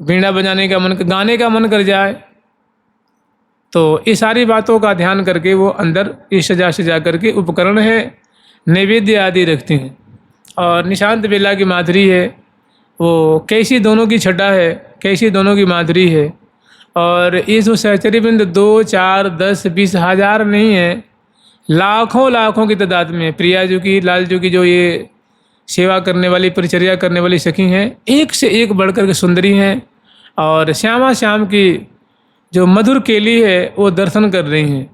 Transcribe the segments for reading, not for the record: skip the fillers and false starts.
वीणा बजाने का मन, गाने का मन कर जाए, तो ये सारी बातों का ध्यान करके वो अंदर ये सजा करके उपकरण है, नैवेद्य आदि रखते हैं। और निशांत बेला की माधुरी है, वो कैसी दोनों की छटा है, कैसी दोनों की माधुरी है। और ये जो सहचरी बिंद 2, 4, 10, 20 हज़ार नहीं है, लाखों लाखों की तादाद में प्रिया जी की, लाल जी की जो ये सेवा करने वाली, परिचर्या करने वाली सखी हैं, एक से एक बढ़कर के सुंदरी हैं। और श्यामा श्याम की जो मधुर केली है वो दर्शन कर रही हैं,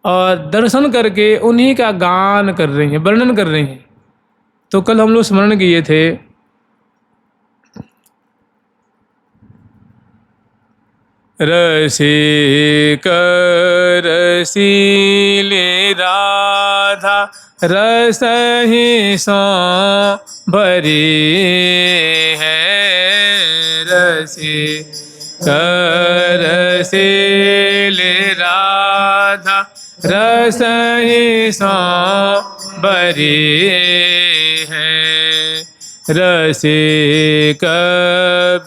और दर्शन करके उन्हीं का गान कर रही हैं, वर्णन कर रही हैं। तो कल हम लोग स्मरण किए थे, रसिक रसीले राधा रसहि सो भरी है, रसिक रसीले राधा रसहि सो भरी है, रसिक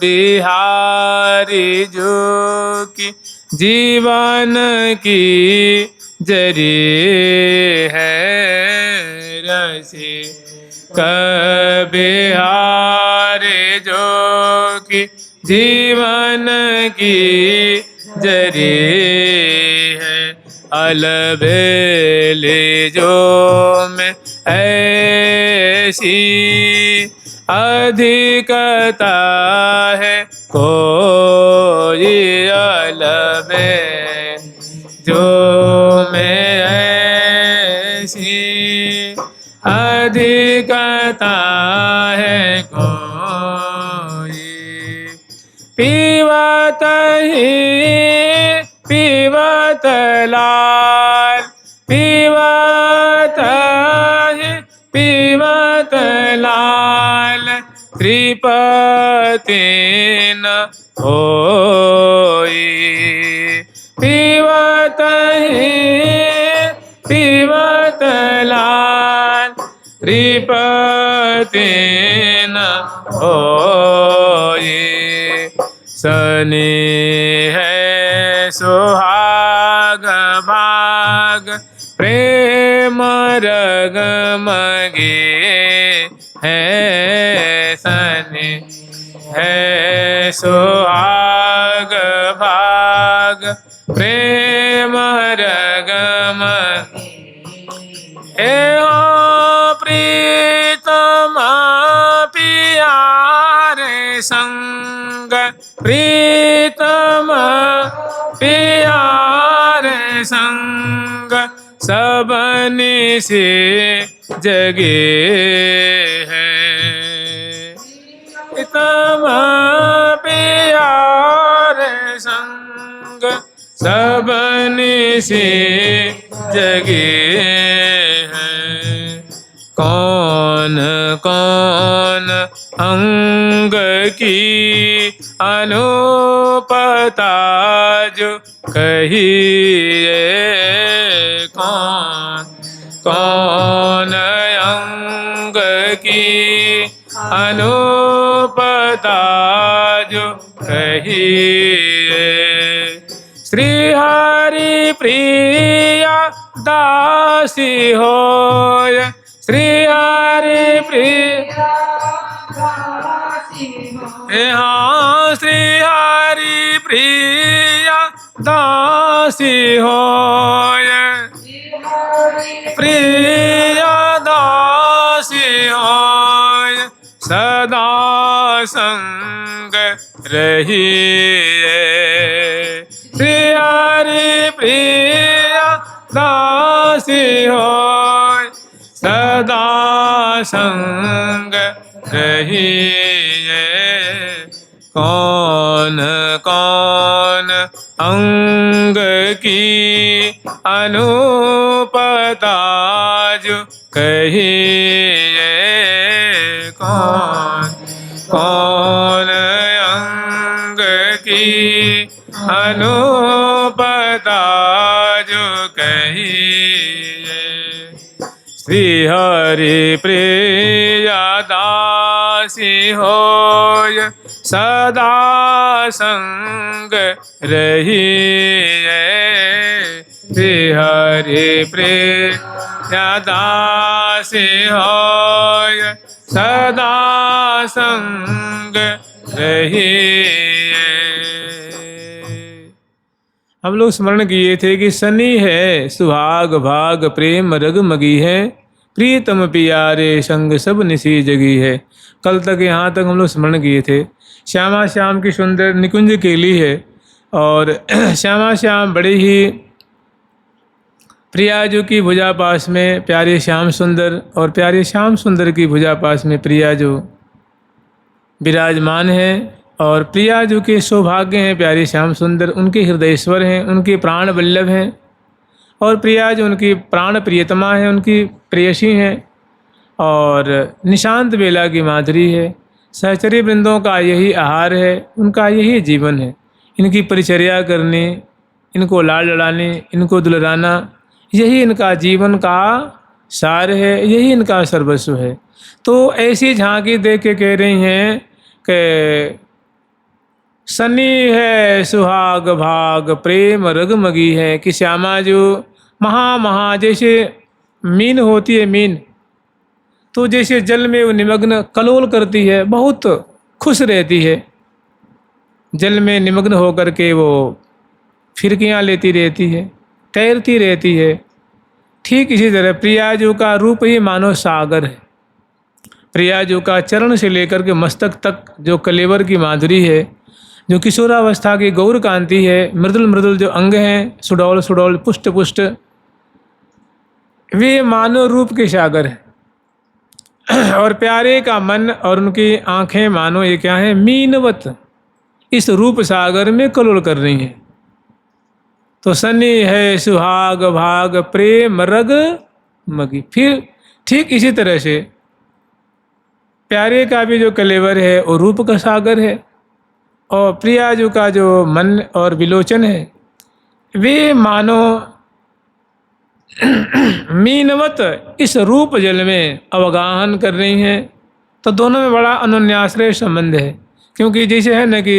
बिहारी जो की जीवन की जरी है, रसिक बिहारी जो की जीवन की जरी है, अलबेले जो में ऐसी अधिकता है कोई, अलबे जो में ऐसी अधिकता है कोई, पीवत ही पीवत लाल, पीवत ही पीवत लाल, त्रिपति न होई, पीवत ही पीवत लाल, त्रिपति न होई, सनी है सुहाग भाग प्रेम रग मगे है, सनी है सुहाग भाग प्रेम रग मगे, हो प्रीतम पियारे संग, प्रीतम पियारे संग, सबनी से जगे हैं, प्रीतम पियारे संग, सबनी से जगे हैं। कौन कौन अंग की अनुपता जो कहिए, कौन कौन अंग की अनुपता जो कहिए, श्री हरि प्रिया दासी होय, श्री हरि प्रिया दासी होय, हाँ श्री हरि प्रिया दासी होय, प्रिया दासी होय, सदा संग रहिए, श्री हरि प्रिया दासी होय, सदा संग रहिए। कौन कौन अंग की अनुपता जो कहिए, कौन कौन अंग की अनुपता जो कहिए, श्री हरि प्रिया दासी होय, सदा संग रहिए, हरि प्रिया दासी होय सदा संग रहिए। हम लोग स्मरण किए थे कि शनि है सुहाग भाग प्रेम रग मगी है, प्रीतम पियारे संग सब निसी जगी है। कल तक यहाँ तक हम लोग स्मरण किए थे। श्यामा श्याम की सुंदर निकुंज केली है और श्यामा श्याम बड़े ही प्रियाजू की भुजा पास में प्यारे श्याम सुंदर और प्यारे श्याम सुंदर की भुजा पास में प्रियाजू विराजमान है और प्रियाजू के सौभाग्य हैं प्यारे श्याम सुंदर, उनके हृदयेश्वर हैं, उनके प्राण वल्लभ हैं और प्रियाजू उनकी प्राण प्रियतमा है, उनकी प्रेयसी हैं और निशांत बेला की माधुरी है। सहचरी वृंदों का यही आहार है, उनका यही जीवन है। इनकी परिचर्या करने, इनको लाड़ लड़ाने, इनको दुलराना, यही इनका जीवन का सार है, यही इनका सर्वस्व है। तो ऐसी झांकी देख के कह रही हैं कि शनि है सुहाग भाग प्रेम रगमगी है, कि श्यामा जो महा जैसे मीन होती है, मीन तो जैसे जल में वो निमग्न कलोल करती है, बहुत खुश रहती है, जल में निमग्न होकर के वो फिरकियाँ लेती रहती है, तैरती रहती है। ठीक इसी तरह प्रियाजू का रूप ही मानो सागर है। प्रियाजू का चरण से लेकर के मस्तक तक जो कलेवर की माधुरी है, जो किशोरावस्था की गौर कांति है, मृदुल मृदुल जो अंग हैं, सुडौल सुडौल पुष्ट पुष्ट, वे मानव रूप के सागर हैं। और प्यारे का मन और उनकी आंखें मानो ये क्या है, मीनवत इस रूप सागर में कलोल कर रही हैं। तो शनि है सुहाग भाग प्रेम रग मगी। फिर ठीक इसी तरह से प्यारे का भी जो कलेवर है वो रूप का सागर है और प्रियाजू का जो मन और विलोचन है वे मानो मीनवत इस रूप जल में अवगाहन कर रही हैं। तो दोनों में बड़ा अनन्याश्रय संबंध है, क्योंकि जैसे है न कि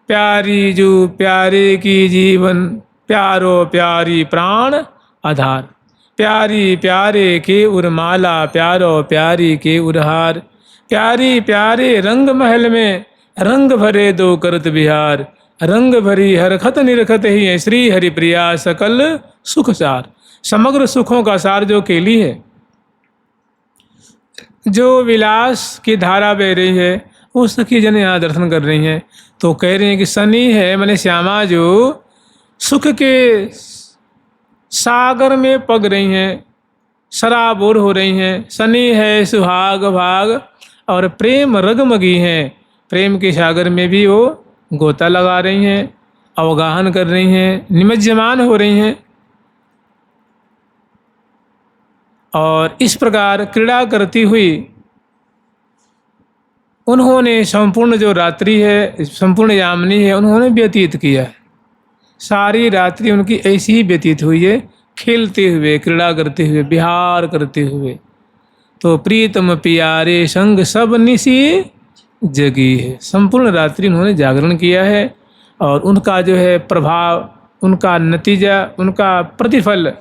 प्यारी जो प्यारे की जीवन, प्यारो प्यारी प्राण आधार, प्यारी प्यारे के उर्माला, प्यारो प्यारी के उरहार, प्यारी प्यारे रंग महल में रंग भरे दो करत बिहार, रंग भरी हरखत निरखत ही है श्री हरि प्रिया सकल सुख सार। समग्र सुखों का सार जो केली है, जो विलास की धारा बह रही है, वो सखी जन यहाँ दर्शन कर रही हैं। तो कह रही हैं कि शनि है मैंने श्यामा जो सुख के सागर में पग रही हैं, सराबोर हो रही हैं। शनि है सुहाग भाग और प्रेम रगमगी हैं, प्रेम के सागर में भी वो गोता लगा रही हैं, अवगाहन कर रही हैं, निमज्जमान हो रही हैं। और इस प्रकार क्रीड़ा करती हुई उन्होंने संपूर्ण जो रात्रि है, संपूर्ण यामिनी है, उन्होंने व्यतीत किया। सारी रात्रि उनकी ऐसी ही व्यतीत हुई है, खेलते हुए, क्रीड़ा करते हुए, विहार करते हुए। तो प्रीतम पियारे संग सब निसी जगी है, संपूर्ण रात्रि उन्होंने जागरण किया है और उनका जो है प्रभाव, उनका नतीजा, उनका प्रतिफल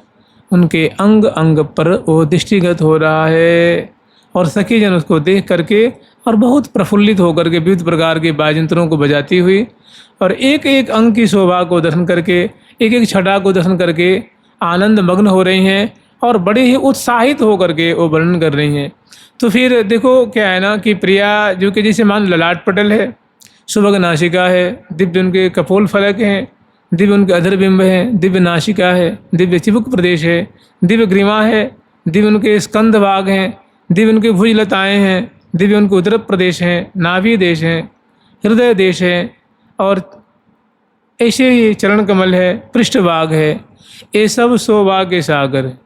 उनके अंग अंग पर वो दृष्टिगत हो रहा है। और सखी जन उसको देख करके और बहुत प्रफुल्लित होकर के विविध प्रकार के वाद्ययंत्रों को बजाती हुई और एक एक अंग की शोभा को दर्शन करके, एक एक छटा को दर्शन करके आनंद मग्न हो रही हैं और बड़े ही उत्साहित होकर के वो वर्णन कर रही हैं। तो फिर देखो क्या है ना कि प्रिया जो कि जैसे मान ललाट पटल है, सुभग नासिका है, दिव्य उनके कपोल फलक हैं, दिव्य उनके अधरबिंब हैं, दिव्य नासिका है, दिव्य चिबुक प्रदेश है, दिव्य ग्रीवा है, दिव्य उनके स्कंद भाग हैं, दिव्य उनके भुजलताएँ हैं, दिव्य उनके उदर प्रदेश हैं, नाभि देश हैं, हृदय देश है और ऐसे ही चरण कमल है, पृष्ठभाग है। ये सब सौभाग्य सागर है।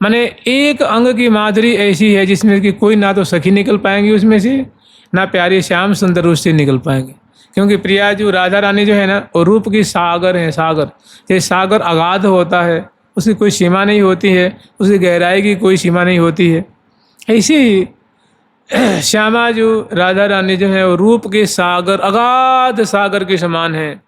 माने एक अंग की माधुरी ऐसी है जिसमें कि कोई ना तो सखी निकल पाएंगी उसमें से, ना प्यारे श्याम सुंदर उससे निकल पाएंगे। क्योंकि प्रिया जो राधा रानी जो है ना, वो रूप की सागर है। सागर ये सागर अगाध होता है, उसकी कोई सीमा नहीं होती है, उसकी गहराई की कोई सीमा नहीं होती है। ऐसे ही श्यामा जो राधा रानी जो है वो रूप के सागर, अगाध सागर के समान है।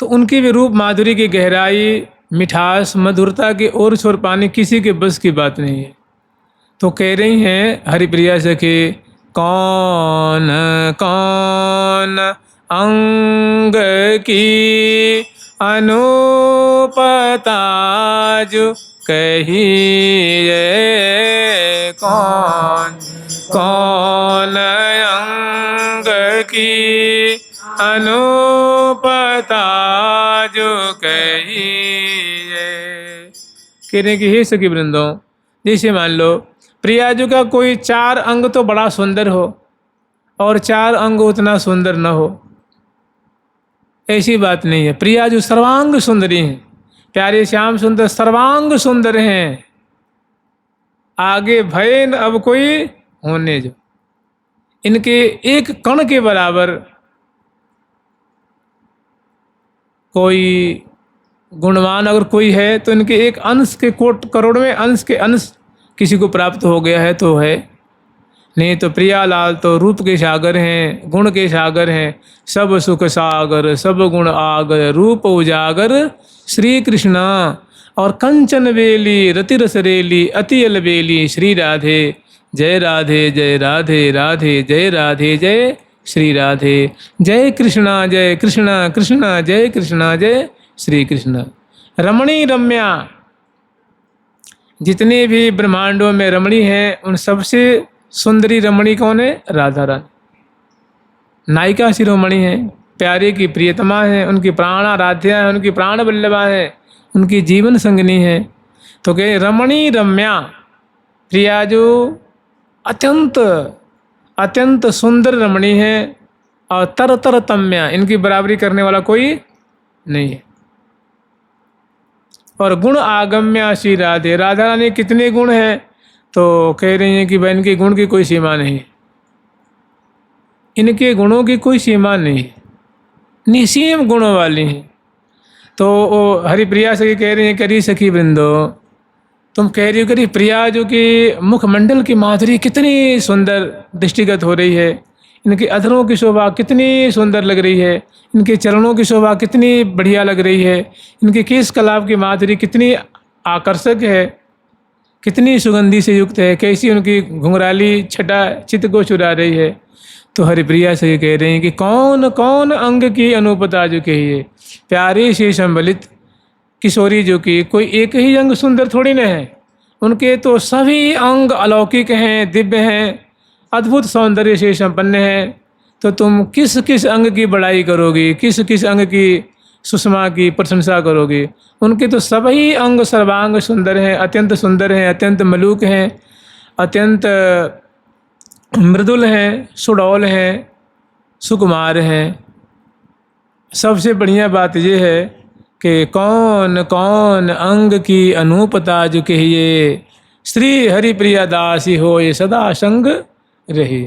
तो उनकी भी रूप माधुरी की गहराई, मिठास, मधुरता के और छोर पाने किसी के बस की बात नहीं है। तो कह रही हैं हरिप्रिया सखी, कौन कौन अंग की अनुपता जो कहिए, कौन कौन अंग की अनुपता जो कहिए। कहने की हे सखी वृंदों, जैसे मान लो प्रियाजू का कोई 4 अंग तो बड़ा सुंदर हो और 4 अंग उतना सुंदर न हो, ऐसी बात नहीं है। प्रियाजू सर्वांग सुंदरी हैं, प्यारे श्याम सुंदर सर्वांग सुंदर हैं। आगे भय न अब कोई होने जो, इनके एक कण के बराबर कोई गुणवान अगर कोई है तो इनके एक अंश के करोड़वें अंश के अंश किसी को प्राप्त हो गया है तो है, नहीं तो प्रियालाल तो रूप के सागर हैं, गुण के सागर हैं। सब सुख सागर सब गुण आगर, रूप उजागर श्री कृष्णा। और कंचन बेली रतिरस रेली अति अलबेली, श्री राधे जय राधे जय राधे राधे जय राधे जय श्री राधे, जय कृष्णा कृष्णा जय कृष्णा जय श्री कृष्ण। रमणी रम्या, जितने भी ब्रह्मांडों में रमणी हैं उन सबसे सुंदरी रमणी कौन है? राधा रानी। नायिका शिरोमणि है, प्यारे की प्रियतमा है, उनकी प्राण आराध्या है, उनकी प्राण वल्लभा है, उनकी जीवन संगनी है। तो कहे रमणी रम्या, प्रिया जो अत्यंत अत्यंत सुंदर रमणी है और तर तर तम्या, इनकी बराबरी करने वाला कोई नहीं है। और गुण आगम्या श्री राधे, राधा रानी कितने गुण हैं? तो कह रही हैं कि भाई इनके गुण की कोई सीमा नहीं, इनके गुणों की कोई सीमा नहीं, निसीम गुणों वाली हैं। तो हरिप्रिया सखी कह रही हैं, करी सखी वृंदो, तुम कह रही हो करी प्रिया जो कि मुखमंडल की माधुरी कितनी सुंदर दृष्टिगत हो रही है, इनके अधरों की शोभा कितनी सुंदर लग रही है, इनके चरणों की शोभा कितनी बढ़िया लग रही है, इनके केश कलाप की माधुरी कितनी आकर्षक है, कितनी सुगंधी से युक्त है, कैसी उनकी घुंघराली छटा चित्त को चुरा रही है। तो हरिप्रिया से कह रही हैं कि कौन कौन अंग की अनुपता जो कहिए, प्यारे से संबलित किशोरी जो कि कोई एक ही अंग सुंदर थोड़ी न है, उनके तो सभी अंग अलौकिक हैं, दिव्य हैं, अद्भुत सौंदर्य से संपन्न हैं। तो तुम किस किस अंग की बड़ाई करोगी, किस किस अंग की सुषमा की प्रशंसा करोगी? उनके तो सभी अंग सर्वांग सुंदर हैं, अत्यंत सुंदर हैं, अत्यंत मलूक हैं, अत्यंत मृदुल हैं, सुडौल हैं, सुकुमार हैं। सबसे बढ़िया बात यह है कि कौन कौन अंग की अनुपता जो कहिए, श्री हरिप्रिया दासी हो ये सदा संग रही।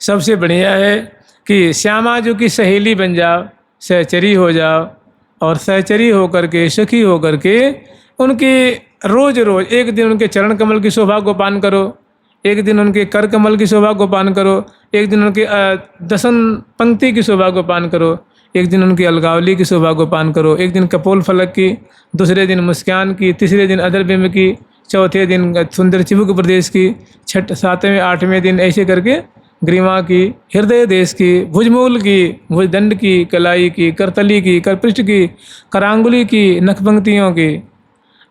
सबसे बढ़िया है कि श्यामा जो की सहेली बन जाओ, सहचरी हो जाओ, और सहचरी होकर के सखी होकर के उनके रोज रोज एक दिन उनके चरण कमल की शोभा को पान करो, एक दिन उनके कर कमल की शोभा को पान करो, एक दिन उनके दसन पंक्ति की शोभा को पान करो, एक दिन उनकी अलगावली की शोभा को पान करो, एक दिन कपोल फलक की, दूसरे दिन मुस्कान की, तीसरे दिन अदरबिंब की, चौथे दिन सुंदर चिबुक प्रदेश की, छठ सातवें आठवें दिन ऐसे करके ग्रीवा की, हृदय देश की, भुजमूल की, भुजदंड की, कलाई की, करतली की, करपृष्ठ की, करांगुली की, नखपंक्तियों की,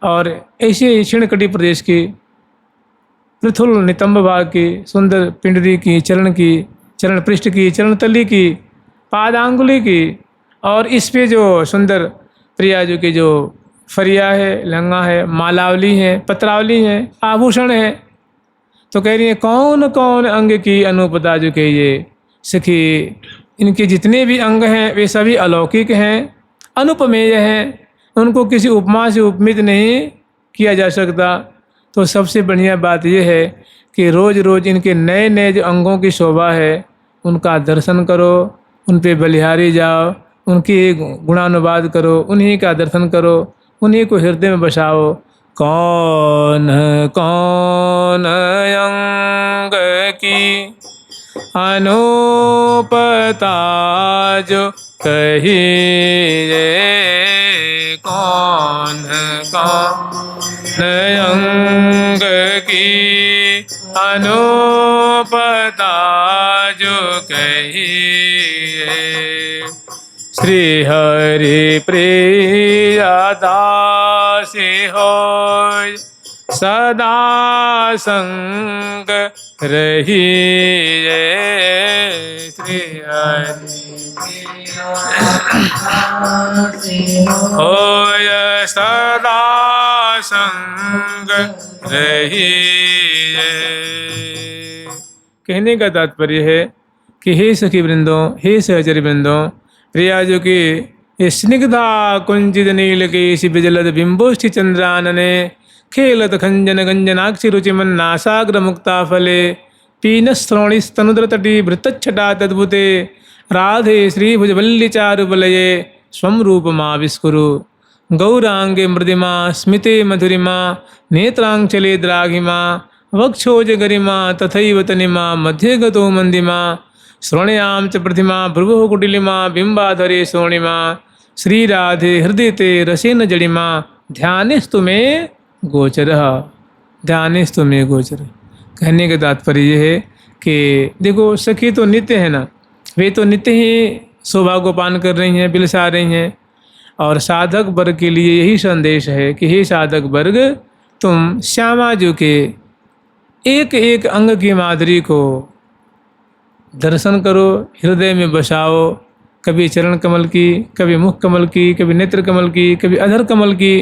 और ऐसे क्षीणकटी प्रदेश की, पृथुल नितंब भाग की, सुंदर पिंडरी की, चरण की, चरण पृष्ठ की, चरण तली की, पादांगुली की, और इस पे जो सुंदर प्रिया जो की जो फरिया है, लहंगा है, मालावली है, पत्रावली है, आभूषण है। तो कह रही है कौन कौन अंग की अनुपता जो कहिए सखी, इनके जितने भी अंग हैं वे सभी अलौकिक हैं, अनुपमेय हैं, उनको किसी उपमा से उपमित नहीं किया जा सकता। तो सबसे बढ़िया बात यह है कि रोज़ रोज़ इनके नए नए जो अंगों की शोभा है उनका दर्शन करो, उन पे बलिहारी जाओ, उनकी गुणानुवाद करो, उन्हीं का दर्शन करो, उन्हीं को हृदय में बसाओ। कौन कौन अंग की अनुपता जो कहिए, कौन कौन अंग की अनुपता जो कहिए। श्री हरि प्रिय दासी होय सदा संग रहिए। श्री हरि होय सदा संग रहिए। कहने का तात्पर्य है कि हे सखी वृंदों, हे सहचरी वृंदों, प्रिया जो कि स्निग्धा कुंजित नील केशि विजलद बिंबोष्ठि चंद्रानने खेलत खंजन गंजनाक्षि रुचिमन नासाग्र मुक्ता फले पीनश्रोणिस्तनुद्र तटी भृतच्छटा तद्भुते राधे श्री भुजवल्ली चारुबलये स्वं रूपमाविष्कुरु। गौरांगे मृदिमा स्मिते मधुरिमा नेत्रांचले द्राघिमा वक्षोज गरिमा तथैव तनिमा मध्ये गतो मंदिमा श्रोण्याम च प्रतिमा भ्रुवो कुटिलिमा बिंबाधरे सोणिमा श्रीराधे हृदय ते रसेन जडिमा ध्यानिस्तु मे गोचर, ध्यानिस्तु मे गोचर। कहने का तात्पर्य यह है कि देखो सखी तो नित्य है ना, वे तो नित्य ही सौभाग्यपान कर रही हैं, बिलसा रही हैं, और साधक वर्ग के लिए यही संदेश है कि हे साधक वर्ग, तुम श्यामा जी के एक एक अंग की माधुरी को दर्शन करो, हृदय में बसाओ। कभी चरण कमल की, कभी मुख कमल की, कभी नेत्र कमल की, कभी अधर कमल की,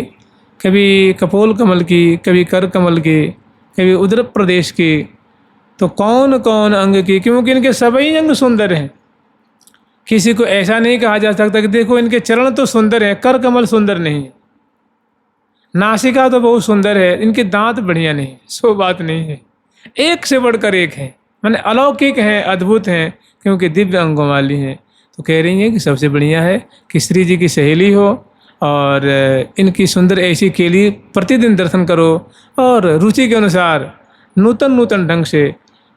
कभी कपोल कमल की, कभी कर कमल की, कभी उदर प्रदेश की। तो कौन कौन अंग की, क्योंकि इनके सभी अंग सुंदर हैं। किसी को ऐसा नहीं कहा जा सकता कि देखो इनके चरण तो सुंदर हैं, कर कमल सुंदर नहीं है, नासिका तो बहुत सुंदर है, इनके दांत बढ़िया नहीं, सो बात नहीं है। एक से बढ़कर एक है, माने अलौकिक हैं, अद्भुत हैं, क्योंकि दिव्य अंगों वाली हैं। तो कह रही हैं कि सबसे बढ़िया है कि श्री जी की सहेली हो और इनकी सुंदर ऐसी केली प्रतिदिन दर्शन करो, और रुचि के अनुसार नूतन नूतन ढंग से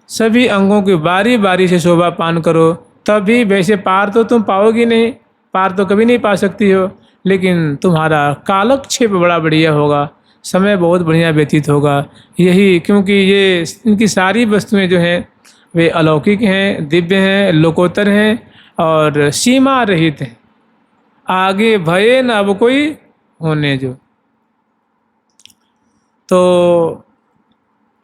सभी अंगों की बारी बारी से शोभा पान करो। तभी, वैसे पार तो तुम पाओगी नहीं, पार तो कभी नहीं पा सकती हो, लेकिन तुम्हारा कालक्षेप बड़ा बढ़िया होगा, समय बहुत बढ़िया व्यतीत होगा। यही क्योंकि ये इनकी सारी वस्तुएं जो हैं वे अलौकिक हैं, दिव्य हैं, लोकोत्तर हैं और सीमा रहित हैं। आगे भये न अब कोई होने जो। तो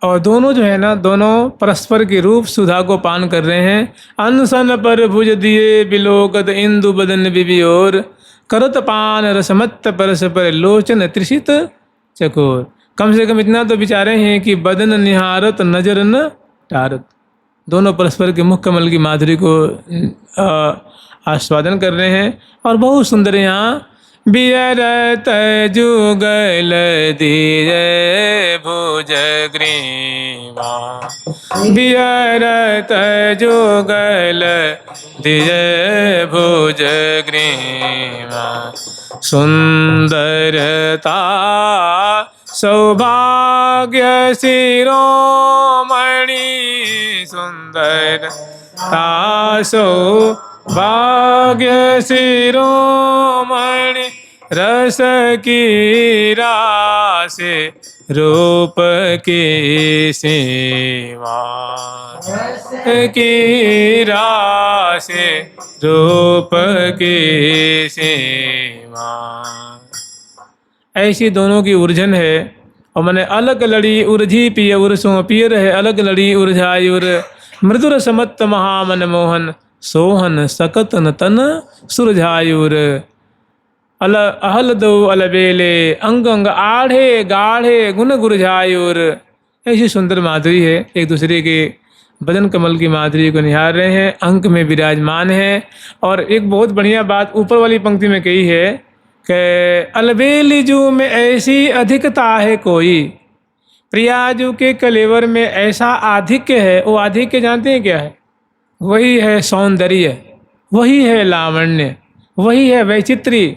और दोनों जो है ना, दोनों परस्पर के रूप सुधा को पान कर रहे हैं। अनसन पर भुज दिए बिलोकत इंदु बदन बिबियोर, करत पान रसमत्त परस पर लोचन त्रिषित चकोर। कम से कम इतना तो विचारे हैं कि बदन निहारत नजर न टारत। दोनों परस्पर के मुख कमल की माधुरी को आस्वादन कर रहे हैं, और बहुत सुंदर यहाँ बियरत जुगल दिय भुज ग्रीवा, बियरत जुगल दिय भुज ग्रीवा। सुंदरता सौभाग्य शिरोमणि, सुंदरता सौभाग्य शिरोमणि, रस की रासे रूप की सेवा, रस की रासे रूप की सेवा। ऐसी दोनों की उर्जन है। और मैंने अलग लड़ी उर्जी पिय उर्सों, पिय रहे अलग लड़ी उर्झायुर, मृदुर समत्त महामन मोहन, सोहन सकतन तन सुरझायुर। अहल दो अलबेले, अंग अंग आढ़े गाढ़े गुण गुरझायुर। ऐसी सुंदर माधुरी है, एक दूसरे के बदन कमल की माधुरी को निहार रहे हैं, अंक में विराजमान है। और एक बहुत बढ़िया बात ऊपर वाली पंक्ति में कही है कि अलबेलीजू में ऐसी अधिकता है कोई, प्रियाजू के कलेवर में ऐसा आधिक्य है। वो आधिक्य जानते हैं क्या है? वही है सौंदर्य, वही है लावण्य, वही है वैचित्री।